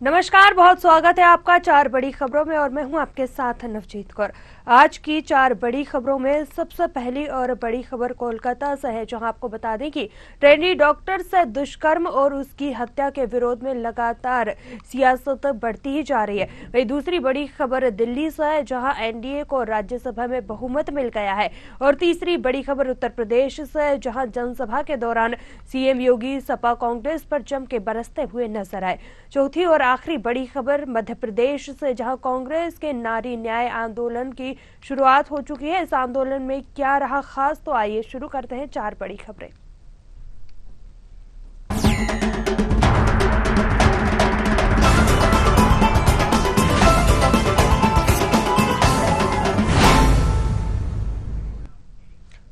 नमस्कार, बहुत स्वागत है आपका चार बड़ी खबरों में और मैं हूं आपके साथ नवजीत कौर। आज की चार बड़ी खबरों में सबसे पहली और बड़ी खबर कोलकाता से है, जहां आपको बता दें कि ट्रेनी डॉक्टर से दुष्कर्म और उसकी हत्या के विरोध में लगातार सियासत बढ़ती ही जा रही है। वहीं दूसरी बड़ी खबर दिल्ली से है, जहां एनडीए को राज्यसभा में बहुमत मिल गया है। और तीसरी बड़ी खबर उत्तर प्रदेश से है, जहां जनसभा के दौरान सीएम योगी सपा कांग्रेस पर जम के बरसते हुए नजर आए। चौथी और आखिरी बड़ी खबर मध्य प्रदेश से, जहां कांग्रेस के नारी न्याय आंदोलन की शुरुआत हो चुकी है। इस आंदोलन में क्या रहा खास, तो आइए शुरू करते हैं चार बड़ी खबरें।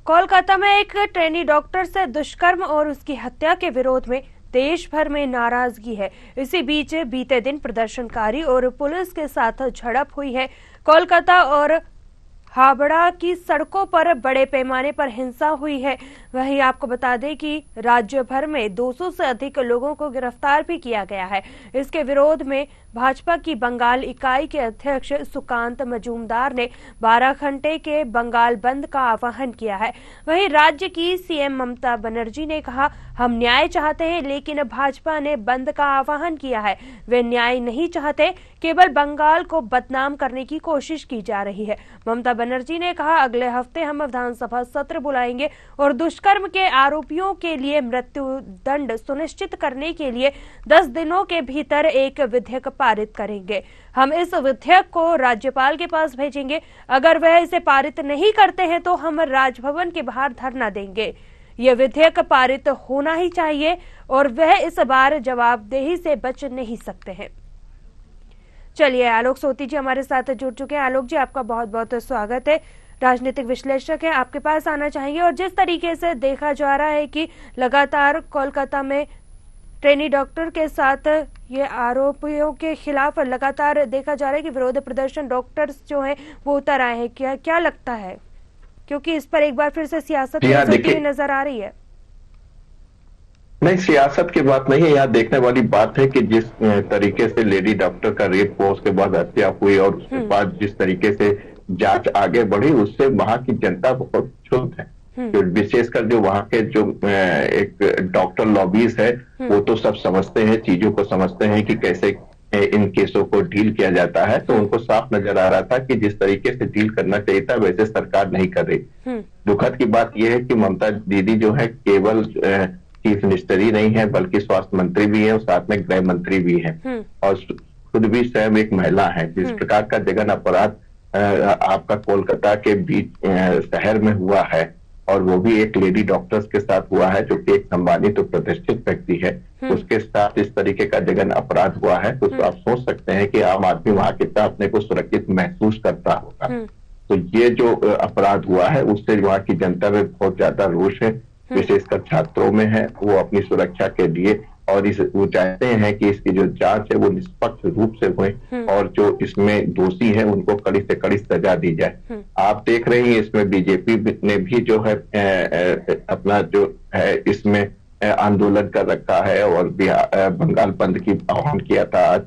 कोलकाता में एक ट्रेनी डॉक्टर से दुष्कर्म और उसकी हत्या के विरोध में देश भर में नाराजगी है। इसी बीच बीते दिन प्रदर्शनकारी और पुलिस के साथ झड़प हुई है। कोलकाता और हावड़ा की सड़कों पर बड़े पैमाने पर हिंसा हुई है। वहीं आपको बता दें कि राज्य भर में 200 से अधिक लोगों को गिरफ्तार भी किया गया है। इसके विरोध में भाजपा की बंगाल इकाई के अध्यक्ष सुकांत मजूमदार ने 12 घंटे के बंगाल बंद का आह्वान किया है। वहीं राज्य की सीएम ममता बनर्जी ने कहा, हम न्याय चाहते हैं, लेकिन भाजपा ने बंद का आह्वान किया है। वे न्याय नहीं चाहते, केवल बंगाल को बदनाम करने की कोशिश की जा रही है। ममता बनर्जी ने कहा, अगले हफ्ते हम विधानसभा सत्र बुलाएंगे और दुष्कर्म के आरोपियों के लिए मृत्यु दंड सुनिश्चित करने के लिए 10 दिनों के भीतर एक विधेयक पारित करेंगे। हम इस विधेयक को राज्यपाल के पास भेजेंगे। अगर वह इसे पारित नहीं करते हैं तो हम राजभवन के बाहर धरना देंगे। यह विधेयक पारित होना ही चाहिए और वह इस बार जवाबदेही से बच नहीं सकते हैं। चलिए, आलोक सोती जी हमारे साथ जुड़ चुके हैं। आलोक जी, आपका बहुत बहुत स्वागत है। राजनीतिक विश्लेषक है, आपके पास आना चाहेंगे। और जिस तरीके से देखा जा रहा है कि लगातार कोलकाता में ट्रेनी डॉक्टर के साथ ये आरोपियों के खिलाफ लगातार देखा जा रहा है कि विरोध प्रदर्शन डॉक्टर्स जो हैं वो उतर आए हैं, क्या लगता है? क्योंकि इस पर एक बार फिर से सियासत होती हुई नजर आ रही है। नहीं, सियासत की बात नहीं है। यहाँ देखने वाली बात है कि जिस तरीके से लेडी डॉक्टर का रेप हुआ, उसके बाद हत्या हुई और उसके बाद जिस तरीके से जांच आगे बढ़ी, उससे वहां की जनता बहुत क्षुब्ध है। तो विशेषकर जो वहां के जो एक डॉक्टर लॉबीज है, वो तो सब समझते हैं, चीजों को समझते हैं कि कैसे इन केसों को डील किया जाता है। तो उनको साफ नजर आ रहा था कि जिस तरीके से डील करना चाहिए था, वैसे सरकार नहीं कर रही। दुखद की बात यह है कि ममता दीदी जो है केवल चीफ मिनिस्टर ही नहीं है, बल्कि स्वास्थ्य मंत्री भी है और साथ में गृह मंत्री भी है और खुद भी स्वयं एक महिला है। जिस प्रकार का जघन्य अपराध आपका कोलकाता के बीच शहर में हुआ है और वो भी एक लेडी डॉक्टर्स के साथ हुआ है, जो कि एक सम्मानित और प्रतिष्ठित व्यक्ति है, उसके साथ इस तरीके का जघन्य अपराध हुआ है, तो आप सोच सकते हैं कि आम आदमी वहां कितना अपने को सुरक्षित महसूस करता होगा। तो ये जो अपराध हुआ है, उससे वहां की जनता में बहुत ज्यादा रोष है, विशेषकर छात्रों में है। वो अपनी सुरक्षा के लिए और वो चाहते हैं कि इसकी जो जांच है वो निष्पक्ष रूप से हुए और जो इसमें दोषी है उनको कड़ी से कड़ी सजा दी जाए। आप देख रहे हैं इसमें बीजेपी ने भी जो है अपना जो है इसमें आंदोलन कर रखा है और बंगाल बंद की आह्वान किया था आज।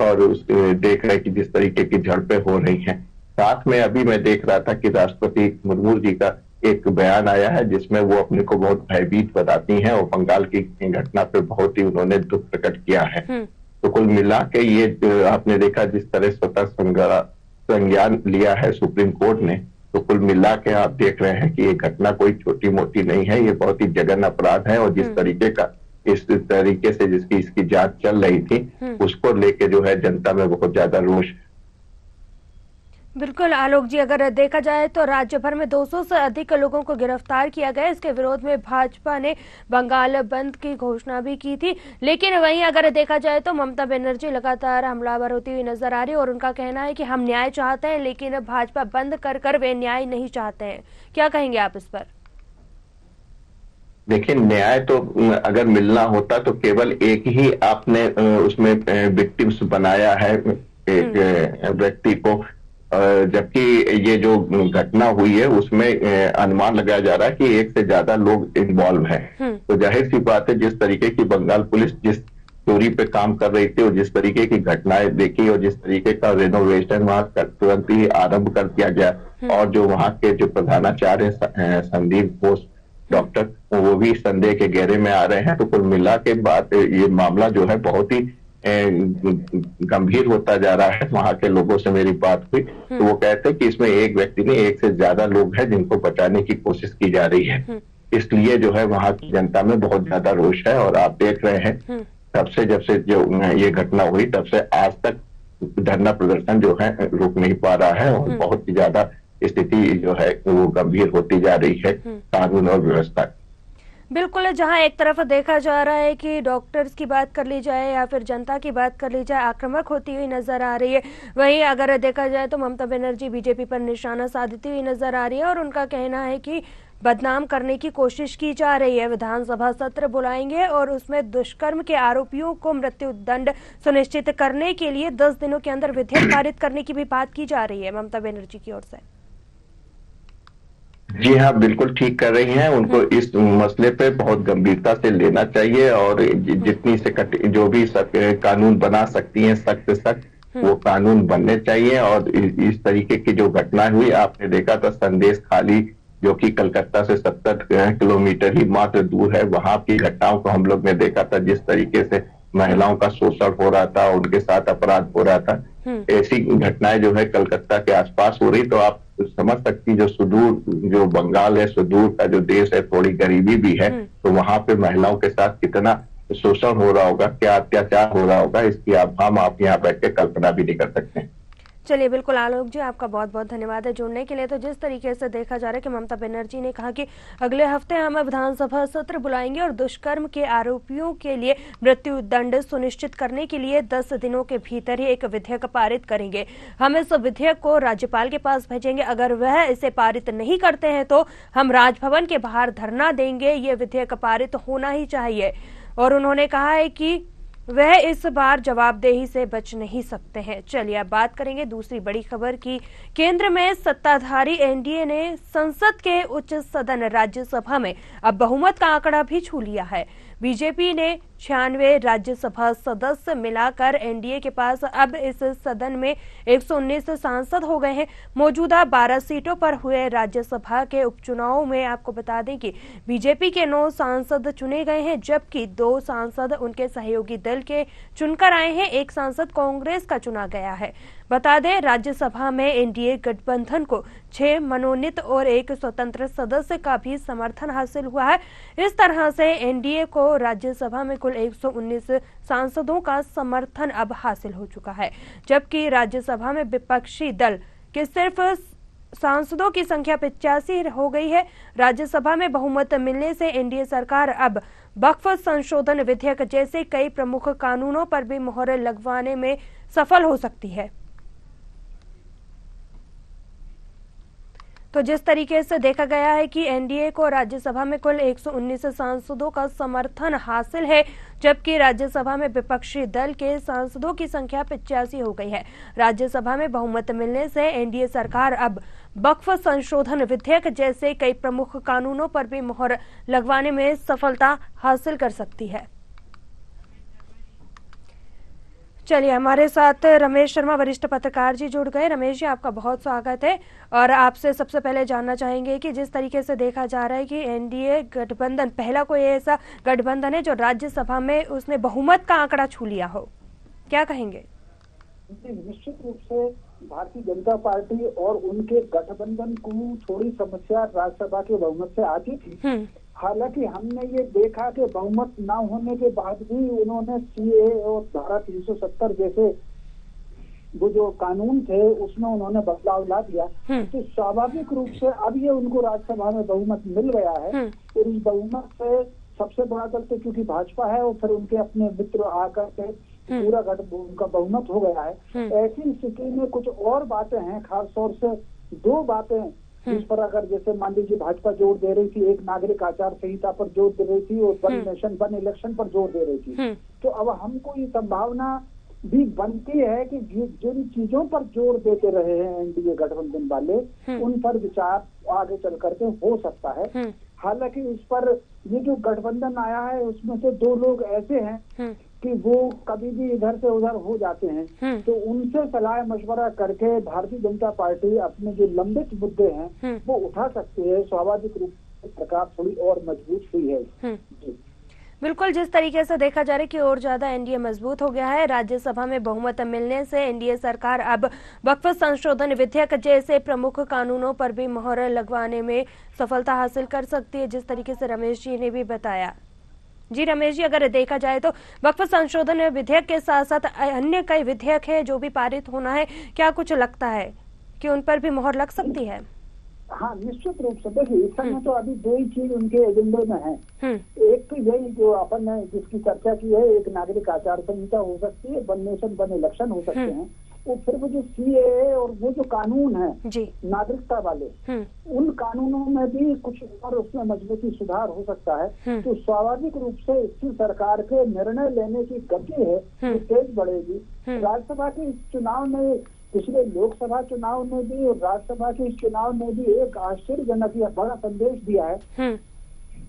और देख रहे हैं कि जिस तरीके की झड़पें हो रही हैं। साथ में अभी मैं देख रहा था कि राष्ट्रपति मुर्मू जी का एक बयान आया है, जिसमें वो अपने को बहुत भयभीत बताती हैं और बंगाल की घटना पे बहुत ही उन्होंने दुख प्रकट किया है। तो कुल मिला के ये आपने देखा जिस तरह स्वतः संज्ञान लिया है सुप्रीम कोर्ट ने, तो कुल मिला के आप देख रहे हैं कि ये घटना कोई छोटी मोटी नहीं है, ये बहुत ही जघन्य अपराध है। और जिस तरीके का इस तरीके से जिसकी इसकी जांच चल रही थी, उसको लेके जो है जनता में बहुत ज्यादा रोष। बिल्कुल आलोक जी, अगर देखा जाए तो राज्य भर में 200 से अधिक लोगों को गिरफ्तार किया गया। इसके विरोध में भाजपा ने बंगाल बंद की घोषणा भी की थी, लेकिन वहीं अगर देखा जाए तो ममता बनर्जी लगातार हमलावर होती हुई नजर आ रही है और उनका कहना है कि हम न्याय चाहते हैं, लेकिन भाजपा बंद कर वे न्याय नहीं चाहते हैं। क्या कहेंगे आप इस पर? देखिए, न्याय तो अगर मिलना होता तो केवल एक ही आपने उसमें विक्टिम्स बनाया है, एक व्यक्ति को, जबकि ये जो घटना हुई है उसमें अनुमान लगाया जा रहा है कि एक से ज्यादा लोग इन्वॉल्व हैं। तो जाहिर सी बात है, जिस तरीके की बंगाल पुलिस जिस चोरी पे काम कर रही थी और जिस तरीके की घटनाएं देखी और जिस तरीके का रेनोवेशन वहां तुरंत ही आरंभ कर दिया गया और जो वहां के जो प्रधानाचार्य संदीप घोष डॉक्टर वो भी संदेह के घेरे में आ रहे हैं। तो कुल मिला के बात ये मामला जो है बहुत ही गंभीर होता जा रहा है। वहां के लोगों से मेरी बात हुई तो वो कहते हैं कि इसमें एक व्यक्ति नहीं, एक से ज्यादा लोग हैं जिनको बचाने की कोशिश की जा रही है। इसलिए जो है वहां की जनता में बहुत ज्यादा रोष है और आप देख रहे हैं तब से जब से जो ये घटना हुई तब से आज तक धरना प्रदर्शन जो है रुक नहीं पा रहा है और बहुत ही ज्यादा स्थिति जो है वो गंभीर होती जा रही है कानून और व्यवस्था। बिल्कुल, जहां एक तरफ देखा जा रहा है कि डॉक्टर्स की बात कर ली जाए या फिर जनता की बात कर ली जाए आक्रामक होती हुई नजर आ रही है, वहीं अगर देखा जाए तो ममता बनर्जी बीजेपी पर निशाना साधती हुई नजर आ रही है और उनका कहना है कि बदनाम करने की कोशिश की जा रही है। विधानसभा सत्र बुलाएंगे और उसमें दुष्कर्म के आरोपियों को मृत्यु दंड सुनिश्चित करने के लिए 10 दिनों के अंदर विधेयक पारित करने की भी बात की जा रही है ममता बनर्जी की ओर से। जी हाँ, बिल्कुल ठीक कर रही हैं। उनको इस मसले पे बहुत गंभीरता से लेना चाहिए और जितनी से जो भी कानून बना सकती हैं सख्त से सख्त वो कानून बनने चाहिए। और इस तरीके की जो घटना हुई आपने देखा था संदेश खाली जो कि कलकत्ता से 70 किलोमीटर ही मात्र दूर है, वहां की घटनाओं को हम लोग ने देखा था जिस तरीके से महिलाओं का शोषण हो रहा था, उनके साथ अपराध हो रहा था। ऐसी घटनाएं जो है कलकत्ता के आसपास हो रही, तो आप समझ सकती जो सुदूर जो बंगाल है, सुदूर का जो देश है, थोड़ी गरीबी भी है, तो वहां पे महिलाओं के साथ कितना शोषण हो रहा होगा, क्या अत्याचार हो रहा होगा, इसकी आप यहाँ बैठ के कल्पना भी नहीं कर सकते हैं। चलिए, बिल्कुल आलोक जी, आपका बहुत बहुत धन्यवाद है जुड़ने के लिए। तो जिस तरीके से देखा जा रहा है कि ममता बनर्जी ने कहा कि अगले हफ्ते हम विधानसभा सत्र बुलाएंगे और दुष्कर्म के आरोपियों के लिए मृत्यु दंड सुनिश्चित करने के लिए 10 दिनों के भीतर ही एक विधेयक पारित करेंगे। हम इस विधेयक को राज्यपाल के पास भेजेंगे, अगर वह इसे पारित नहीं करते हैं तो हम राजभवन के बाहर धरना देंगे। ये विधेयक पारित होना ही चाहिए। और उन्होंने कहा है कि वह इस बार जवाबदेही से बच नहीं सकते हैं। चलिए अब बात करेंगे दूसरी बड़ी खबर की। केंद्र में सत्ताधारी एनडीए ने संसद के उच्च सदन राज्यसभा में अब बहुमत का आंकड़ा भी छू लिया है। बीजेपी ने 96 राज्यसभा सदस्य मिलाकर एनडीए के पास अब इस सदन में 119 सांसद हो गए हैं। मौजूदा 12 सीटों पर हुए राज्यसभा के उपचुनाव में आपको बता दें कि बीजेपी के 9 सांसद चुने गए हैं, जबकि 2 सांसद उनके सहयोगी दल के चुनकर आए हैं। 1 सांसद कांग्रेस का चुना गया है। बता दें राज्यसभा में एनडीए गठबंधन को 6 मनोनीत और 1 स्वतंत्र सदस्य का भी समर्थन हासिल हुआ है। इस तरह से एनडीए को राज्यसभा में कुल 119 सांसदों का समर्थन अब हासिल हो चुका है, जबकि राज्यसभा में विपक्षी दल के सिर्फ सांसदों की संख्या 85 हो गई है। राज्यसभा में बहुमत मिलने से एनडीए सरकार अब वक्फ संशोधन विधेयक जैसे कई प्रमुख कानूनों पर भी मोहर लगवाने में सफल हो सकती है। तो जिस तरीके से देखा गया है कि एनडीए को राज्यसभा में कुल 119 सांसदों का समर्थन हासिल है, जबकि राज्यसभा में विपक्षी दल के सांसदों की संख्या 85 हो गई है। राज्यसभा में बहुमत मिलने से एनडीए सरकार अब वक्फ संशोधन विधेयक जैसे कई प्रमुख कानूनों पर भी मोहर लगवाने में सफलता हासिल कर सकती है। चलिए, हमारे साथ रमेश शर्मा वरिष्ठ पत्रकार जी जुड़ गए। रमेश जी, आपका बहुत स्वागत है और आपसे सबसे पहले जानना चाहेंगे कि जिस तरीके से देखा जा रहा है कि एनडीए गठबंधन पहला कोई ऐसा गठबंधन है जो राज्यसभा में उसने बहुमत का आंकड़ा छू लिया हो, क्या कहेंगे? निश्चित रूप से भारतीय जनता पार्टी और उनके गठबंधन को थोड़ी समस्या राज्यसभा के बहुमत से आती थी। हालांकि हमने ये देखा कि बहुमत न होने के बाद भी उन्होंने सीए और धारा 370 जैसे वो जो कानून थे उसमें उन्होंने बदलाव ला दिया। तो स्वाभाविक रूप से अब ये उनको राज्यसभा में बहुमत मिल गया है और इस बहुमत से सबसे बड़ा दल तो क्योंकि भाजपा है और फिर उनके अपने मित्र आकर के पूरा उनका बहुमत हो गया है। ऐसी स्थिति में कुछ और बातें हैं, खास तौर से 2 बातें जिस पर अगर जैसे मान लीजिए भाजपा जोर दे रही थी, एक नागरिक आचार संहिता पर जोर दे रही थी और वन नेशन वन इलेक्शन पर जोर दे रही थी। तो अब हमको ये संभावना भी बनती है कि जिन चीजों पर जोर देते रहे हैं एनडीए गठबंधन वाले, उन पर विचार आगे चल करके हो सकता है। हालांकि इस पर ये जो गठबंधन आया है उसमें से 2 लोग ऐसे हैं कि वो कभी भी इधर से उधर हो जाते हैं, तो उनसे सलाह मशवरा करके भारतीय जनता पार्टी अपने जो लंबित मुद्दे हैं वो उठा सकती है। स्वाभाविक रूप से सरकार थोड़ी और मजबूत हुई है। जी बिल्कुल, जिस तरीके से देखा जा रहा है कि और ज्यादा एनडीए मजबूत हो गया है, राज्यसभा में बहुमत मिलने से एनडीए सरकार अब वक्फ संशोधन विधेयक जैसे प्रमुख कानूनों पर भी मोहर लगवाने में सफलता हासिल कर सकती है, जिस तरीके से रमेश जी ने भी बताया। जी रमेश जी, अगर देखा जाए तो वक्फ संशोधन विधेयक के साथ साथ अन्य कई विधेयक है जो भी पारित होना है, क्या कुछ लगता है कि उन पर भी मोहर लग सकती है? हाँ, निश्चित रूप से। देखिए, इस समय तो अभी दो ही चीज उनके एजेंडे में है। एक तो यही जो अपन ने जिसकी चर्चा की है, एक नागरिक आचार संहिता हो सकती है, वन नेशन वन इलेक्शन हो सकते हैं, और फिर वो जो सीएए और वो जो कानून है नागरिकता वाले, उन कानूनों में भी कुछ और उसमें मजबूती सुधार हो सकता है। तो स्वाभाविक रूप से इसकी सरकार के निर्णय लेने की गति है वो तेज बढ़ेगी। राज्यसभा के इस चुनाव में, पिछले लोकसभा चुनाव में भी और राज्यसभा के इस चुनाव में भी एक आश्चर्यजनक या बड़ा संदेश दिया है।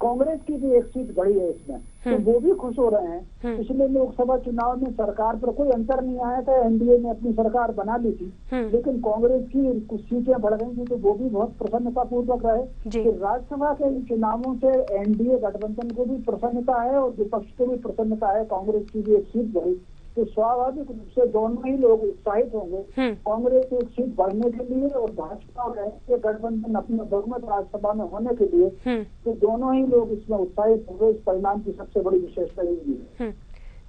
कांग्रेस की भी एक सीट बढ़ी है इसमें, तो वो भी खुश हो रहे हैं। पिछले लोकसभा चुनाव में सरकार पर कोई अंतर नहीं आया था, एनडीए ने अपनी सरकार बना ली थी, लेकिन कांग्रेस की कुछ सीटें बढ़ गई थी, तो वो भी बहुत प्रसन्नता पूर्वक रहे। तो राज्यसभा के इन चुनावों से एनडीए गठबंधन को भी प्रसन्नता है और विपक्ष को भी प्रसन्नता है, कांग्रेस की भी एक सीट बढ़ी। तो स्वाभाविक रूप से दोनों ही लोग उत्साहित होंगे, कांग्रेस एक सीट बढ़ने के लिए और भाजपा और एनडीए गठबंधन अपना बहुमत राज्यसभा में होने के लिए, तो दोनों ही लोग इसमें उत्साहित होंगे। इस परिणाम की सबसे बड़ी विशेषता यही है।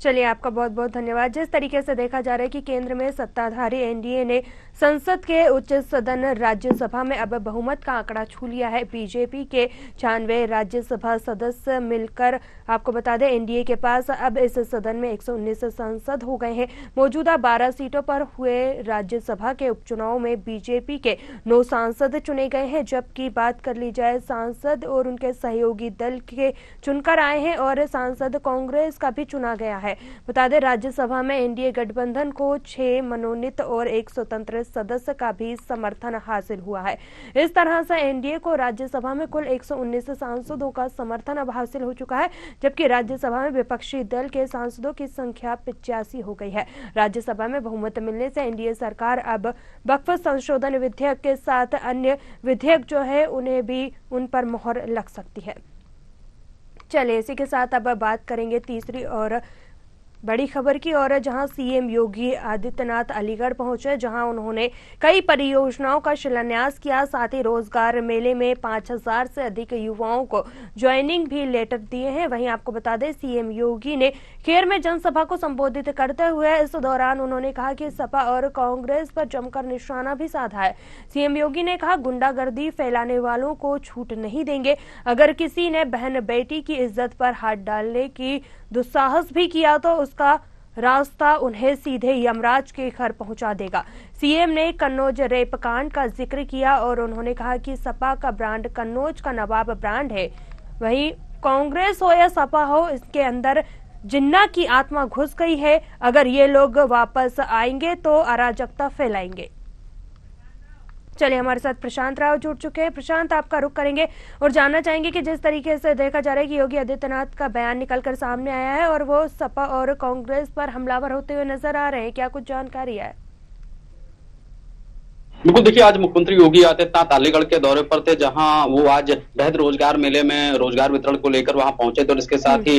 चलिए, आपका बहुत बहुत धन्यवाद। जिस तरीके से देखा जा रहा है कि केंद्र में सत्ताधारी एनडीए ने संसद के उच्च सदन राज्यसभा में अब बहुमत का आंकड़ा छू लिया है। बीजेपी के 96 राज्यसभा सदस्य मिलकर, आपको बता दें, एनडीए के पास अब इस सदन में 119 सांसद हो गए हैं। मौजूदा 12 सीटों पर हुए राज्यसभा के उपचुनाव में बीजेपी के 9 सांसद चुने गए हैं, जबकि बात कर ली जाए सांसद और उनके सहयोगी दल के चुनकर आए हैं और सांसद कांग्रेस का भी चुना गया है। बता दें, राज्यसभा में एनडीए गठबंधन को 6 मनोनीत और 1 स्वतंत्र सदस्य का भी समर्थन हासिल हुआ है। इस तरह से एनडीए को राज्यसभा में कुल 119 सांसदों का समर्थन अब हासिल हो चुका है, जबकि राज्यसभा में विपक्षी दल के सांसदों की संख्या 85 हो गई है। राज्यसभा में बहुमत मिलने से एनडीए सरकार अब वक्फ संशोधन विधेयक के साथ अन्य विधेयक जो है उन्हें भी उन पर मोहर लग सकती है। चलिए, इसी के साथ अब बात करेंगे तीसरी और बड़ी खबर की, और जहां सीएम योगी आदित्यनाथ अलीगढ़ पहुंचे, जहां उन्होंने कई परियोजनाओं का शिलान्यास किया। साथ ही रोजगार मेले में 5000 से अधिक युवाओं को ज्वाइनिंग भी लेटर दिए हैं। वहीं आपको बता दें, सीएम योगी ने खेर में जनसभा को संबोधित करते हुए इस दौरान उन्होंने कहा कि सपा और कांग्रेस पर जमकर निशाना भी साधा है। सीएम योगी ने कहा, गुंडागर्दी फैलाने वालों को छूट नहीं देंगे। अगर किसी ने बहन बेटी की इज्जत पर हाथ डालने की दुस्साहस भी किया तो उसका रास्ता उन्हें सीधे यमराज के घर पहुंचा देगा। सीएम ने कन्नौज रेप कांड का जिक्र किया और उन्होंने कहा कि सपा का ब्रांड कन्नौज का नवाब ब्रांड है। वहीं कांग्रेस हो या सपा हो, इसके अंदर जिन्ना की आत्मा घुस गई है। अगर ये लोग वापस आएंगे तो अराजकता फैलाएंगे। चलिए, हमारे साथ प्रशांत राव जुड़ चुके हैं। प्रशांत, आपका रुख करेंगे और जानना चाहेंगे कि जिस तरीके से देखा जा रहा है कि योगी आदित्यनाथ का बयान निकलकर सामने आया है और वो सपा और कांग्रेस पर हमलावर होते हुए नजर आ रहे हैं, क्या कुछ जानकारी है? बिल्कुल, देखिए, आज मुख्यमंत्री योगी आदित्यनाथ अलीगढ़ के दौरे पर थे, जहां वो आज वृहद रोजगार मेले में रोजगार वितरण को लेकर वहां पहुंचे थे और इसके साथ ही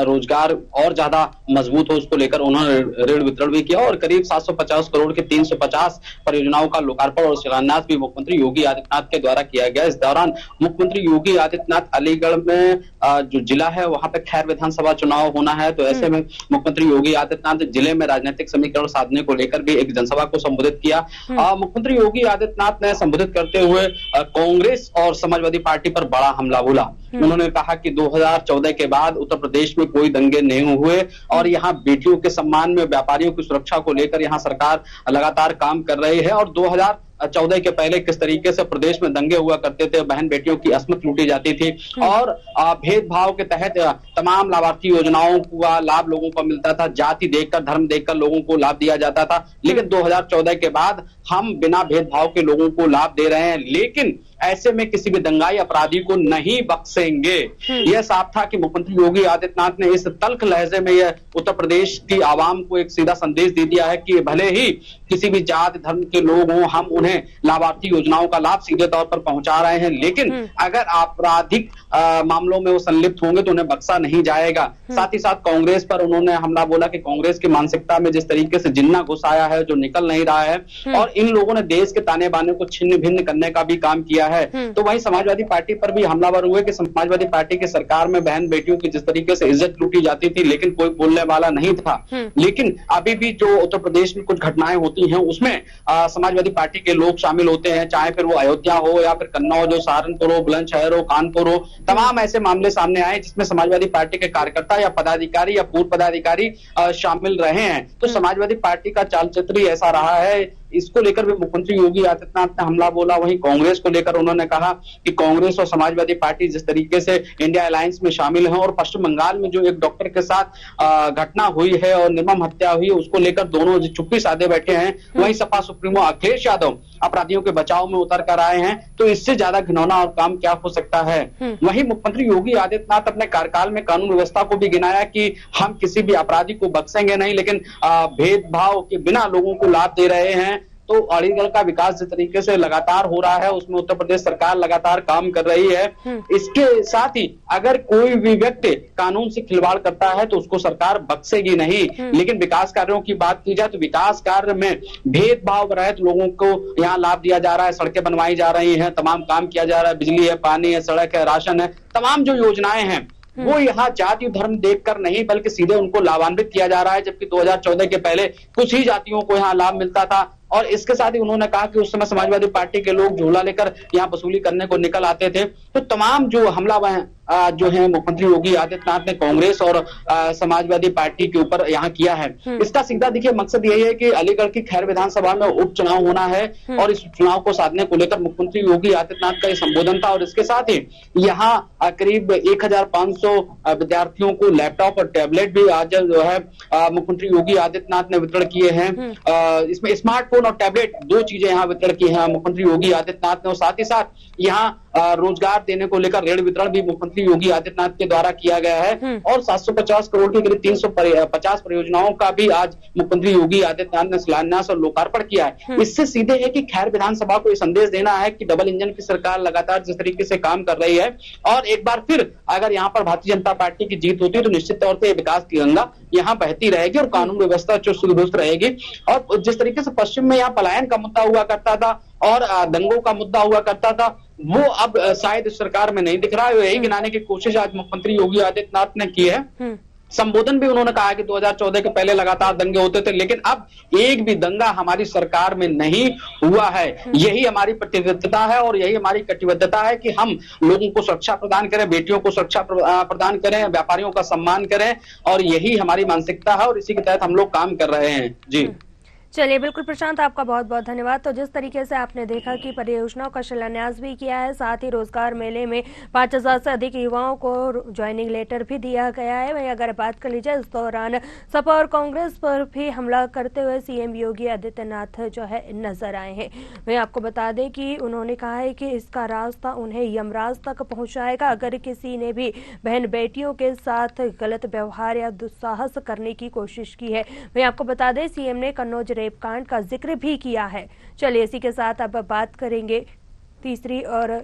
रोजगार और ज्यादा मजबूत हो उसको लेकर उन्होंने ऋण वितरण भी किया और करीब 750 करोड़ के 350 परियोजनाओं का लोकार्पण और शिलान्यास भी मुख्यमंत्री योगी आदित्यनाथ के द्वारा किया गया। इस दौरान मुख्यमंत्री योगी आदित्यनाथ अलीगढ़ में जो जिला है वहां पे खैर विधानसभा चुनाव होना है, तो ऐसे में मुख्यमंत्री योगी आदित्यनाथ जिले में राजनीतिक समीकरण साधने को लेकर भी एक जनसभा को संबोधित किया। मुख्यमंत्री योगी आदित्यनाथ ने संबोधित करते हुए कांग्रेस और समाजवादी पार्टी पर बड़ा हमला बोला। उन्होंने कहा कि 2014 के बाद उत्तर प्रदेश में कोई दंगे नहीं हुए और यहाँ बेटियों के सम्मान में, व्यापारियों की सुरक्षा को लेकर यहाँ सरकार लगातार काम कर रही है। और 2014 के पहले किस तरीके से प्रदेश में दंगे हुआ करते थे, बहन बेटियों की अस्मत लूटी जाती थी और भेदभाव के तहत तमाम लाभार्थी योजनाओं का लाभ लोगों को मिलता था, जाति देखकर, धर्म देखकर लोगों को लाभ दिया जाता था। लेकिन 2014 के बाद हम बिना भेदभाव के लोगों को लाभ दे रहे हैं। लेकिन ऐसे में किसी भी दंगाई अपराधी को नहीं बख्शेंगे। यह साफ था कि मुख्यमंत्री योगी आदित्यनाथ ने इस तल्ख लहजे में यह उत्तर प्रदेश की आवाम को एक सीधा संदेश दे दिया है कि भले ही किसी भी जाति धर्म के लोग हों, हम उन्हें लाभार्थी योजनाओं का लाभ सीधे तौर पर पहुंचा रहे हैं, लेकिन अगर आपराधिक मामलों में वो संलिप्त होंगे तो उन्हें बख्शा नहीं जाएगा। साथ ही साथ कांग्रेस पर उन्होंने हमला बोला कि कांग्रेस की मानसिकता में जिस तरीके से जिन्ना घुस आया है जो निकल नहीं रहा है, और इन लोगों ने देश के ताने बाने को छिन्न भिन्न करने का भी काम किया है। तो वहीं समाजवादी पार्टी पर भी हमलावर हुए कि समाजवादी पार्टी की सरकार में बहन बेटियों की जिस तरीके से इज्जत लूटी जाती थी लेकिन कोई बोलने वाला नहीं था, लेकिन अभी भी जो उत्तर प्रदेश में कुछ घटनाएं होती हैं उसमें समाजवादी पार्टी के लोग शामिल होते हैं, चाहे फिर वो अयोध्या हो या फिर कन्नौज हो, सहारनपुर हो, बुलंदशहर हो, कानपुर हो, तमाम ऐसे मामले सामने आए जिसमें समाजवादी पार्टी के कार्यकर्ता या पदाधिकारी या पूर्व पदाधिकारी शामिल रहे हैं। तो समाजवादी पार्टी का चाल चक्र ही ऐसा रहा है। इसको लेकर भी मुख्यमंत्री योगी आदित्यनाथ ने हमला बोला। वहीं कांग्रेस को लेकर उन्होंने कहा कि कांग्रेस और समाजवादी पार्टी जिस तरीके से इंडिया अलायंस में शामिल है और पश्चिम बंगाल में जो एक डॉक्टर के साथ घटना हुई है और निर्मम हत्या हुई है उसको लेकर दोनों चुप्पी साधे बैठे हैं। वहीं सपा सुप्रीमो अखिलेश यादव अपराधियों के बचाव में उतर कर आए हैं। तो इससे ज्यादा घिनौना और काम क्या हो सकता है। वहीं मुख्यमंत्री योगी आदित्यनाथ अपने कार्यकाल में कानून व्यवस्था को भी गिनाया कि हम किसी भी अपराधी को बख्शेंगे नहीं, लेकिन भेदभाव के बिना लोगों को लाभ दे रहे हैं। तो अलीगढ़ का विकास जिस तरीके से लगातार हो रहा है उसमें उत्तर प्रदेश सरकार लगातार काम कर रही है। इसके साथ ही अगर कोई भी व्यक्ति कानून से खिलवाड़ करता है तो उसको सरकार बख्शेगी नहीं। लेकिन विकास कार्यों की बात की जाए तो विकास कार्य में भेदभाव रहित लोगों को यहाँ लाभ दिया जा रहा है, सड़कें बनवाई जा रही हैं, तमाम काम किया जा रहा है, बिजली है, पानी है, सड़क है, राशन है, तमाम जो योजनाएं हैं वो यहाँ जाति धर्म देखकर नहीं बल्कि सीधे उनको लाभान्वित किया जा रहा है। जबकि 2014 के पहले कुछ ही जातियों को यहाँ लाभ मिलता था। और इसके साथ ही उन्होंने कहा कि उस समय समाजवादी पार्टी के लोग झोला लेकर यहाँ वसूली करने को निकल आते थे। तो तमाम जो हमला जो है मुख्यमंत्री योगी आदित्यनाथ ने कांग्रेस और समाजवादी पार्टी के ऊपर यहाँ किया है। इसका सीधा देखिए मकसद यही है कि अलीगढ़ की खैर विधानसभा में उपचुनाव होना है और इस चुनाव को साधने को लेकर मुख्यमंत्री योगी आदित्यनाथ का ये संबोधन था। और इसके साथ ही यहाँ करीब 1500 विद्यार्थियों को लैपटॉप और टैबलेट भी आज जो है मुख्यमंत्री योगी आदित्यनाथ ने वितरण किए हैं। इसमें स्मार्टफोन और टैबलेट दो चीजें यहाँ वितरण की है मुख्यमंत्री योगी आदित्यनाथ ने। और साथ ही साथ यहाँ रोजगार देने को लेकर ऋण वितरण भी मुख्यमंत्री योगी आदित्यनाथ के द्वारा किया गया है। और 750 करोड़ की करीब 350 परियोजनाओं का भी आज मुख्यमंत्री योगी आदित्यनाथ ने शिलान्यास और लोकार्पण किया है। इससे सीधे है कि खैर विधानसभा को यह संदेश देना है कि डबल इंजन की सरकार लगातार जिस तरीके से काम कर रही है और एक बार फिर अगर यहाँ पर भारतीय जनता पार्टी की जीत होती है तो निश्चित तौर पर विकास की गंगा यहाँ बहती रहेगी और कानून व्यवस्था चुस्त दुरुस्त रहेगी। और जिस तरीके से पश्चिम में यहाँ पलायन का मुद्दा हुआ करता था और दंगों का मुद्दा हुआ करता था वो अब शायद इस सरकार में नहीं दिख रहा है। यही गिनाने की कोशिश आज मुख्यमंत्री योगी आदित्यनाथ ने की है। संबोधन भी उन्होंने कहा कि 2014 के पहले लगातार दंगे होते थे लेकिन अब एक भी दंगा हमारी सरकार में नहीं हुआ है। यही हमारी प्रतिबद्धता है और यही हमारी कटिबद्धता है कि हम लोगों को सुरक्षा प्रदान करें, बेटियों को सुरक्षा प्रदान करें, व्यापारियों का सम्मान करें और यही हमारी मानसिकता है और इसी के तहत हम लोग काम कर रहे हैं। जी चलिए, बिल्कुल प्रशांत, आपका बहुत बहुत धन्यवाद। तो जिस तरीके से आपने देखा कि परियोजनाओं का शिलान्यास भी किया है, साथ ही रोजगार मेले में 5000 से अधिक युवाओं को ज्वाइनिंग लेटर भी दिया गया है। वहीं अगर बात कर लीजिए इस दौरान सपा और कांग्रेस पर भी हमला करते हुए सीएम योगी आदित्यनाथ जो है नजर आए हैं। वहीं आपको बता दें कि उन्होंने कहा है कि इसका रास्ता उन्हें यमराज तक पहुंचाएगा अगर किसी ने भी बहन बेटियों के साथ गलत व्यवहार या दुस्साहस करने की कोशिश की है। वहीं आपको बता दें सीएम ने कन्नौज रेप कांड का जिक्र भी किया है। चलिए इसी के साथ अब बात करेंगे तीसरी और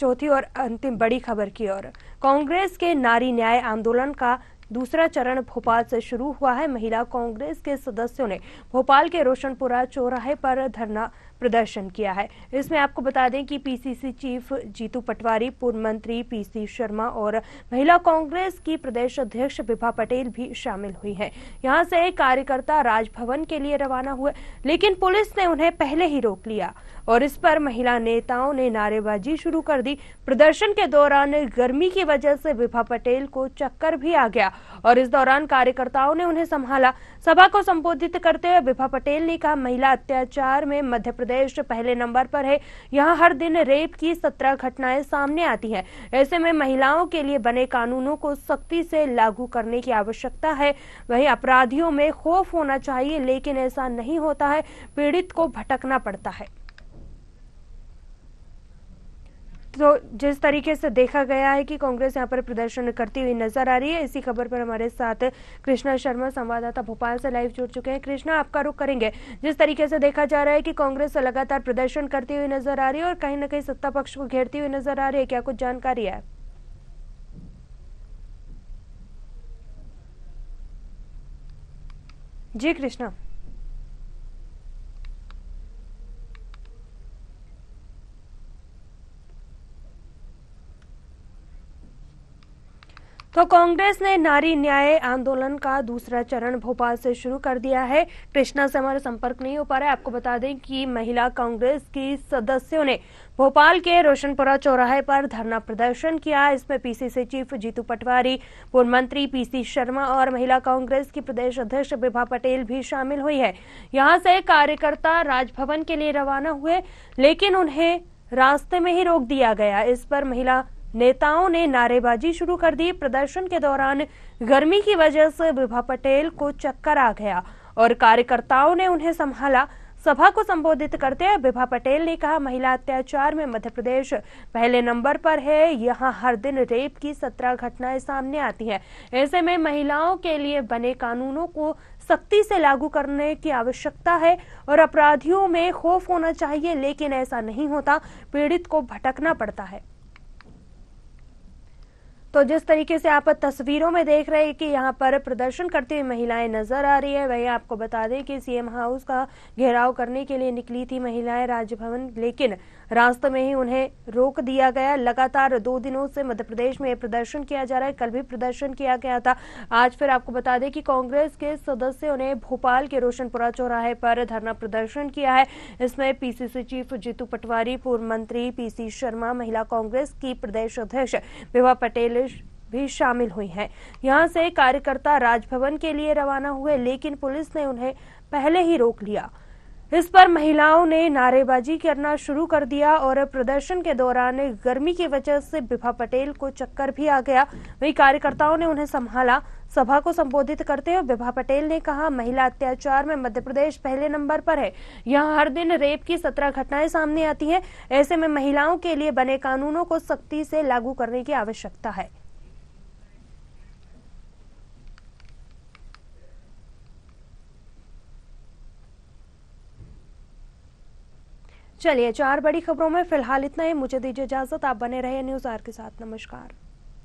चौथी और अंतिम बड़ी खबर की ओर। कांग्रेस के नारी न्याय आंदोलन का दूसरा चरण भोपाल से शुरू हुआ है। महिला कांग्रेस के सदस्यों ने भोपाल के रोशनपुरा चौराहे पर धरना प्रदर्शन किया है। इसमें आपको बता दें कि पीसीसी चीफ जीतू पटवारी, पूर्व मंत्री पीसी शर्मा और महिला कांग्रेस की प्रदेश अध्यक्ष विभा पटेल भी शामिल हुई हैं। यहां से कार्यकर्ता राजभवन के लिए रवाना हुए लेकिन पुलिस ने उन्हें पहले ही रोक लिया और इस पर महिला नेताओं ने नारेबाजी शुरू कर दी। प्रदर्शन के दौरान गर्मी की वजह से विभा पटेल को चक्कर भी आ गया और इस दौरान कार्यकर्ताओं ने उन्हें संभाला। सभा को संबोधित करते हुए विभा पटेल ने कहा, महिला अत्याचार में मध्य प्रदेश पहले नंबर पर है। यहाँ हर दिन रेप की 17 घटनाएं सामने आती हैं। ऐसे में महिलाओं के लिए बने कानूनों को सख्ती से लागू करने की आवश्यकता है। वहीं अपराधियों में खौफ होना चाहिए लेकिन ऐसा नहीं होता है, पीड़ित को भटकना पड़ता है। तो जिस तरीके से देखा गया है कि कांग्रेस यहाँ पर प्रदर्शन करती हुई नजर आ रही है, इसी खबर पर हमारे साथ कृष्णा शर्मा संवाददाता भोपाल से लाइव जुड़ चुके हैं। कृष्णा, आपका रुख करेंगे। जिस तरीके से देखा जा रहा है कि कांग्रेस लगातार प्रदर्शन करती हुई नजर आ रही है और कहीं ना कहीं सत्ता पक्ष को घेरती हुई नजर आ रही है, क्या कुछ जानकारी है? जी कृष्णा। तो कांग्रेस ने नारी न्याय आंदोलन का दूसरा चरण भोपाल से शुरू कर दिया है। कृष्णा से हमारा संपर्क नहीं हो पा रहा है। आपको बता दें कि महिला कांग्रेस की सदस्यों ने भोपाल के रोशनपुरा चौराहे पर धरना प्रदर्शन किया। इसमें पीसीसी चीफ जीतू पटवारी, पूर्व मंत्री पीसी शर्मा और महिला कांग्रेस की प्रदेश अध्यक्ष विभा पटेल भी शामिल हुई है। यहां से कार्यकर्ता राजभवन के लिए रवाना हुए, लेकिन उन्हें रास्ते में ही रोक दिया गया। इस पर महिला नेताओं ने नारेबाजी शुरू कर दी। प्रदर्शन के दौरान गर्मी की वजह से विभा पटेल को चक्कर आ गया और कार्यकर्ताओं ने उन्हें संभाला। सभा को संबोधित करते हुए विभा पटेल ने कहा, महिला अत्याचार में मध्य प्रदेश पहले नंबर पर है। यहां हर दिन रेप की 17 घटनाएं सामने आती हैं। ऐसे में महिलाओं के लिए बने कानूनों को सख्ती से लागू करने की आवश्यकता है और अपराधियों में खौफ होना चाहिए, लेकिन ऐसा नहीं होता। पीड़ित को भटकना पड़ता है। तो जिस तरीके से आप तस्वीरों में देख रहे हैं कि यहाँ पर प्रदर्शन करती हुई महिलाएं नजर आ रही है, वही आपको बता दें कि सीएम हाउस का घेराव करने के लिए निकली थी महिलाएं राजभवन, लेकिन रास्ते में ही उन्हें रोक दिया गया। लगातार 2 दिनों से मध्य प्रदेश में प्रदर्शन किया जा रहा है। कल भी प्रदर्शन किया गया था। आज फिर आपको बता दें कि कांग्रेस के सदस्यों ने भोपाल के रोशनपुरा चौराहे पर धरना प्रदर्शन किया है। इसमें पीसीसी चीफ जीतू पटवारी, पूर्व मंत्री पीसी शर्मा, महिला कांग्रेस की प्रदेश अध्यक्ष विभा पटेल भी शामिल हुई हैं। यहां से कार्यकर्ता राजभवन के लिए रवाना हुए, लेकिन पुलिस ने उन्हें पहले ही रोक लिया। इस पर महिलाओं ने नारेबाजी करना शुरू कर दिया और प्रदर्शन के दौरान गर्मी की वजह से विभा पटेल को चक्कर भी आ गया। वहीं कार्यकर्ताओं ने उन्हें संभाला। सभा को संबोधित करते हुए विभा पटेल ने कहा, महिला अत्याचार में मध्य प्रदेश पहले नंबर पर है। यहाँ हर दिन रेप की 17 घटनाएं सामने आती हैं। ऐसे में महिलाओं के लिए बने कानूनों को सख्ती से लागू करने की आवश्यकता है। चलिए, 4 बड़ी खबरों में फिलहाल इतना ही। मुझे दीजिए इजाजत। आप बने रहे न्यूज़ आर के साथ। नमस्कार।